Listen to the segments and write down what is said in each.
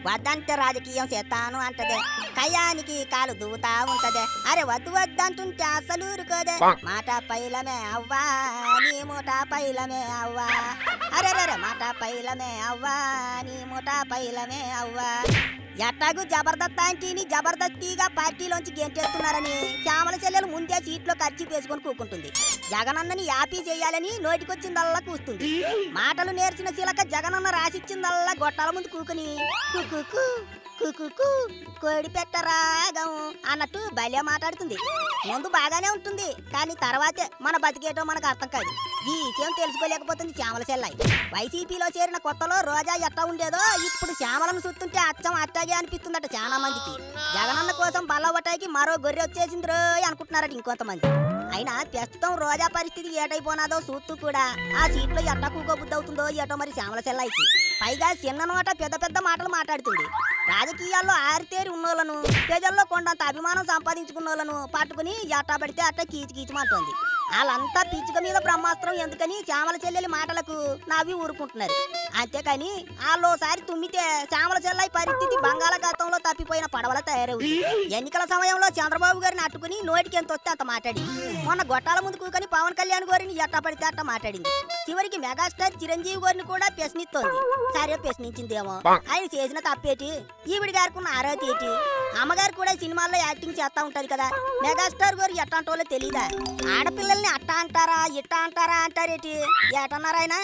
వద్దంటే రాజకీయం చేస్తాను అంటదే, కయ్యానికి కాలు దూతా ఉంటదే. అరే వద్దు వద్దంటుంటే అసలు ఊరుకోదే. మాట పైలమే అవ్వా నీ మూట పైలమే అవ్వా. అరే మాట పైలమే అవ్వా నీ మూట పైలమే అవ్వా. ఎట్టాగు జబర్దస్త్ ఆంటీని జబర్దస్తిగా పార్టీలోంచి గెంటేస్తున్నారని శ్యామల చెల్లెలు ముందే సీట్లో ఖర్చు వేసుకొని కూకుంటుంది. జగనన్నని యాపీ చేయాలని నోటికొచ్చిందల్లా కూస్తుంది. మాటలు నేర్చిన శిలక జగనన్న రాసిచ్చిందల్లా గొట్టాల ముందు కూకుని కుకు కుకు కోడి పెట్టరాగం అన్నట్టు భలే మాట్లాడుతుంది. ముందు బాగానే ఉంటుంది, కానీ తర్వాతే మన బతికేటో మనకు అర్థం కాదు. ఈ విషయం తెలుసుకోలేకపోతుంది శ్యామల చెల్లాయి. వైసీపీలో చేరిన కొత్తలో రోజా ఎట్టా ఉండేదో ఇప్పుడు శ్యామలను చూస్తుంటే అచ్చం అట్టాగే అనిపిస్తుందట చాలా మందికి. జగనన్న కోసం బల్లవటాయికి మరో గొర్రె వచ్చేసింది రో అనుకుంటున్నారట ఇంకొంతమంది. అయినా ప్రస్తుతం రోజా పరిస్థితి ఏటైపోనాదో చూస్తూ కూడా ఆ సీట్లో ఎట్టా కూకోబుద్ధి అవుతుందో ఏటో మరి శ్యామల చెల్లాయికి. పైగా చిన్న నోట పెద్ద పెద్ద మాటలు మాట్లాడుతుంది. రాజకీయాల్లో ఆరితేరి ఉన్నోళ్లను, ప్రజల్లో కొండంత అభిమానం సంపాదించుకున్నోళ్లను పట్టుకుని ఎట్టా పడితే అట్టా కీచుమంటోంది. వాళ్ళంతా పిచ్చుక మీద బ్రహ్మాస్త్రం ఎందుకని శ్యామల చెల్లెలి మాటలకు నవ్వి ఊరుకుంటున్నారు. అంతేకాని వాళ్ళోసారి తుమ్మితే శ్యామల చెల్లాయి పరిస్థితి బంగాళాఖాతంలో తప్పిపోయిన పడవల తయారవుతుంది. ఎన్నికల సమయంలో చంద్రబాబు గారిని అట్టుకుని నోటికి ఎంత వస్తే అంత మాట్లాడి, మొన్న గొట్టాల ముందు కూకొని పవన్ కళ్యాణ్ గారిని ఎట్టా పడితే అట్ట మాట్లాడింది. చివరికి మెగాస్టార్ చిరంజీవి గారిని కూడా ప్రశ్నిస్తోంది. సరే ప్రశ్నించిందేమో, ఆయన చేసిన తప్పేటి, ఈవిడి గారికి ఉన్న ఆరోగ్య ఏంటి? అమ్మగారు కూడా సినిమాల్లో యాక్టింగ్ చేస్తా ఉంటది కదా, మెగాస్టార్ గారు ఎట్టంటోలో తెలీదా? ఆడపిల్లల్ని అట్టా అంటారా ఇట్టా అంటారా అంటారేటి? ఏటన్నారాయన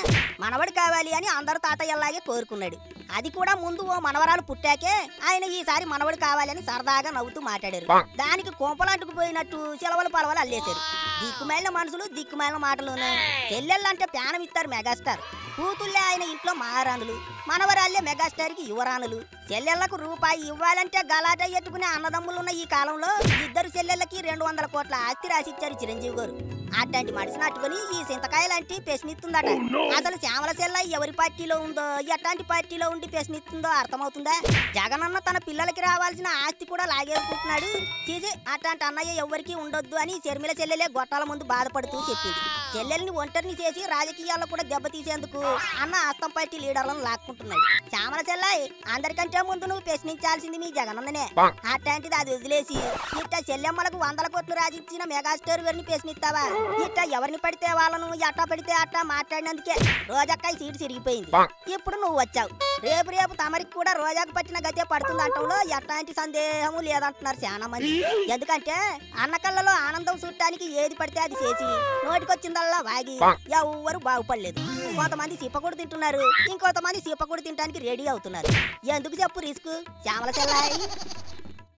మనవడు కావాలి అని అందరూ తాతయ్యలాగే కోరుకున్నాడు. అది కూడా ముందు ఓ మనవరాలు పుట్టాకే ఆయన ఈసారి మనవడు కావాలని సరదాగా నవ్వుతూ మాట్లాడారు. దానికి కొంపలాంటుకు పోయినట్టు సెలవులు పలవలు అల్లేశారు. దిక్కుమాలిన మనుషులు దిక్కుమాలిన మాటలును. చెల్లెళ్ళంటే ప్యానం ఇస్తారు మెగాస్టార్, కూతుళ్ళే ఆయన ఇంట్లో మహారాణులు, మనవరాళ్లే మెగాస్టార్కి యువరాణులు. చెల్లెళ్లకు రూపాయి ఇవ్వాలంటే గలాట ఎట్టుకునే అన్నదమ్ములున్న ఈ కాలంలో ఇద్దరు చెల్లెళ్ళకి 200 కోట్ల ఆస్తి రాసిచ్చారు చిరంజీవి గారు. అట్లాంటి మనిషిని అట్టుకుని ఈ సింతకాయలాంటి ప్రశ్నిస్తుందట. అసలు శ్యామల చెల్లాయి ఎవరి పార్టీలో ఉందో, ఎట్లాంటి పార్టీలో ఉండి ప్రశ్నిస్తుందో అర్థమవుతుందా? జగనన్న తన పిల్లలకి రావాల్సిన ఆస్తి కూడా లాగేసుకుంటున్నాడు. చీజీ అట్లాంటి అన్నయ్య ఎవరికి ఉండొద్దు అని షర్మిల చెల్లెలే గొట్టాల ముందు బాధపడుతూ చెప్పింది. చెల్లెల్ని ఒంటరిని చేసి రాజకీయాల్లో కూడా దెబ్బతీసేందుకు అన్న అస్తం పార్టీ లీడర్లను లాక్కుంటున్నాడు. శ్యామల చెల్లాయి అందరికంటే ముందు నువ్వు ప్రశ్నించాల్సింది మీ జగనన్ననే. అట్లాంటిది అది వదిలేసి ఇట్ట చెల్లెమ్మలకు 100 కోట్లు రాజిచ్చిన మెగాస్టార్ గారిని ప్రశ్నిస్తావా? ఇట్ట ఎవరిని పడితే వాళ్ళను ఎట్టా పడితే అట్టా మాట్లాడినందుకే రోజాకాయ సీటు చిరిగిపోయింది. ఇప్పుడు నువ్వు వచ్చావు, రేపు తమరికి కూడా రోజాకు పట్టిన గతే పడుతుంది అంటంలో ఎట్లాంటి సందేహము లేదంటున్నారు చాలా మంది. ఎందుకంటే అన్న కళ్ళలో ఆనందం చూడటానికి ఏది పడితే అది చేసి నోటికొచ్చిందల్లా వాగి ఎవ్వరు బాగుపడలేదు. కొంతమంది సిప్పకూడు తింటున్నారు, ఇంకొంతమంది సిప్పకూడు తినడానికి రెడీ అవుతున్నారు. ఎందుకు చెప్పు రిస్క్ శ్యామల చెల్లాయి?